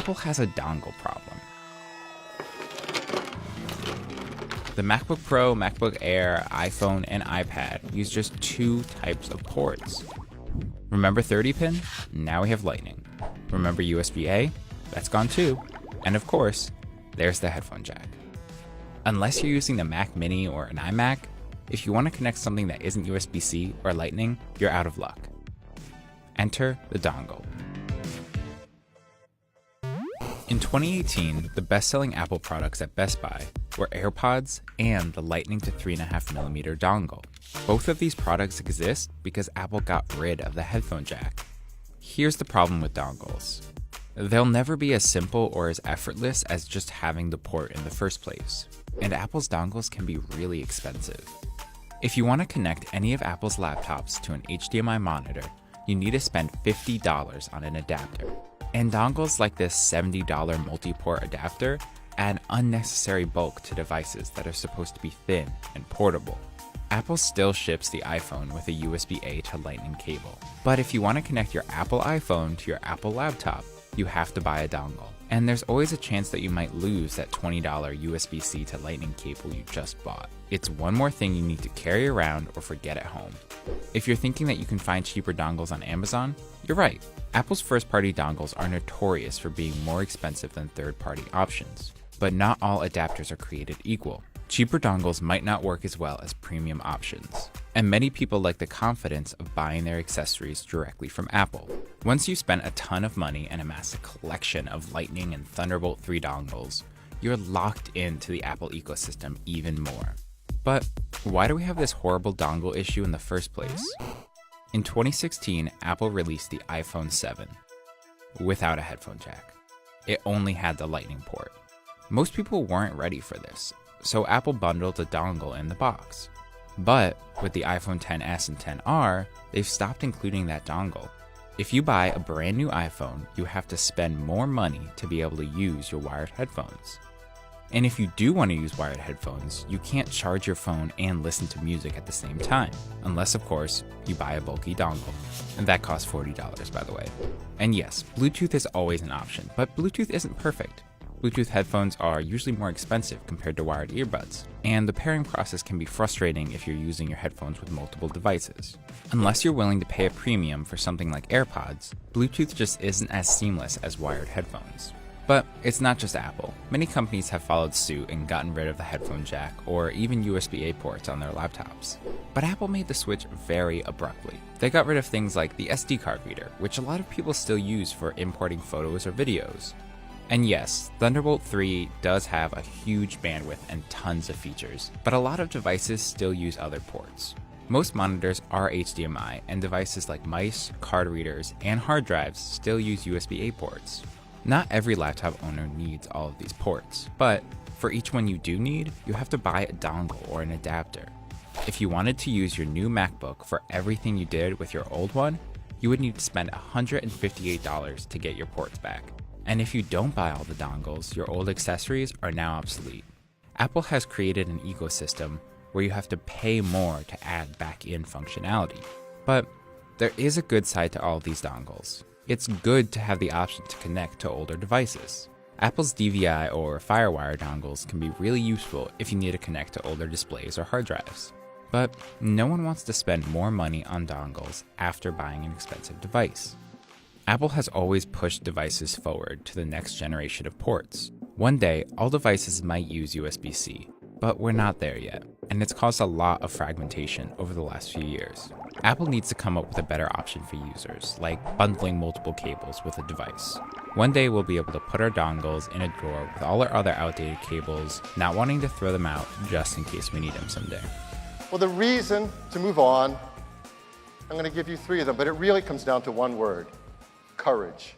Apple has a dongle problem. The MacBook Pro, MacBook Air, iPhone, and iPad use just 2 types of ports. Remember 30-pin? Now we have Lightning. Remember USB-A? That's gone too. And of course, there's the headphone jack. Unless you're using the Mac Mini or an iMac, if you want to connect something that isn't USB-C or Lightning, you're out of luck. Enter the dongle. In 2018, the best-selling Apple products at Best Buy were AirPods and the Lightning to 3.5mm dongle. Both of these products exist because Apple got rid of the headphone jack. Here's the problem with dongles. They'll never be as simple or as effortless as just having the port in the first place, and Apple's dongles can be really expensive. If you want to connect any of Apple's laptops to an HDMI monitor, you need to spend $50 on an adapter. And dongles like this $70 multi-port adapter add unnecessary bulk to devices that are supposed to be thin and portable. Apple still ships the iPhone with a USB-A to Lightning cable. But if you want to connect your Apple iPhone to your Apple laptop, you have to buy a dongle. And there's always a chance that you might lose that $20 USB-C to Lightning cable you just bought. It's one more thing you need to carry around or forget at home. If you're thinking that you can find cheaper dongles on Amazon, you're right. Apple's first-party dongles are notorious for being more expensive than third-party options. But not all adapters are created equal. Cheaper dongles might not work as well as premium options. And many people like the confidence of buying their accessories directly from Apple. Once you've spent a ton of money and amassed a collection of Lightning and Thunderbolt 3 dongles, you're locked into the Apple ecosystem even more. But why do we have this horrible dongle issue in the first place? In 2016, Apple released the iPhone 7 without a headphone jack. It only had the Lightning port. Most people weren't ready for this, so Apple bundled a dongle in the box. But with the iPhone XS and XR, they've stopped including that dongle. If you buy a brand new iPhone, you have to spend more money to be able to use your wired headphones. And if you do want to use wired headphones, you can't charge your phone and listen to music at the same time, unless of course, you buy a bulky dongle. And that costs $40, by the way. And yes, Bluetooth is always an option, but Bluetooth isn't perfect. Bluetooth headphones are usually more expensive compared to wired earbuds, and the pairing process can be frustrating if you're using your headphones with multiple devices. Unless you're willing to pay a premium for something like AirPods, Bluetooth just isn't as seamless as wired headphones. But it's not just Apple. Many companies have followed suit and gotten rid of the headphone jack or even USB-A ports on their laptops. But Apple made the switch very abruptly. They got rid of things like the SD card reader, which a lot of people still use for importing photos or videos. And yes, Thunderbolt 3 does have a huge bandwidth and tons of features, but a lot of devices still use other ports. Most monitors are HDMI, and devices like mice, card readers, and hard drives still use USB-A ports. Not every laptop owner needs all of these ports, but for each one you do need, you have to buy a dongle or an adapter. If you wanted to use your new MacBook for everything you did with your old one, you would need to spend $158 to get your ports back. And if you don't buy all the dongles, your old accessories are now obsolete. Apple has created an ecosystem where you have to pay more to add back in functionality. But there is a good side to all of these dongles. It's good to have the option to connect to older devices. Apple's DVI or FireWire dongles can be really useful if you need to connect to older displays or hard drives. But no one wants to spend more money on dongles after buying an expensive device. Apple has always pushed devices forward to the next generation of ports. One day, all devices might use USB-C, but we're not there yet, and it's caused a lot of fragmentation over the last few years. Apple needs to come up with a better option for users, like bundling multiple cables with a device. One day we'll be able to put our dongles in a drawer with all our other outdated cables, not wanting to throw them out just in case we need them someday. Well, the reason to move on, I'm going to give you 3 of them, but it really comes down to one word: courage.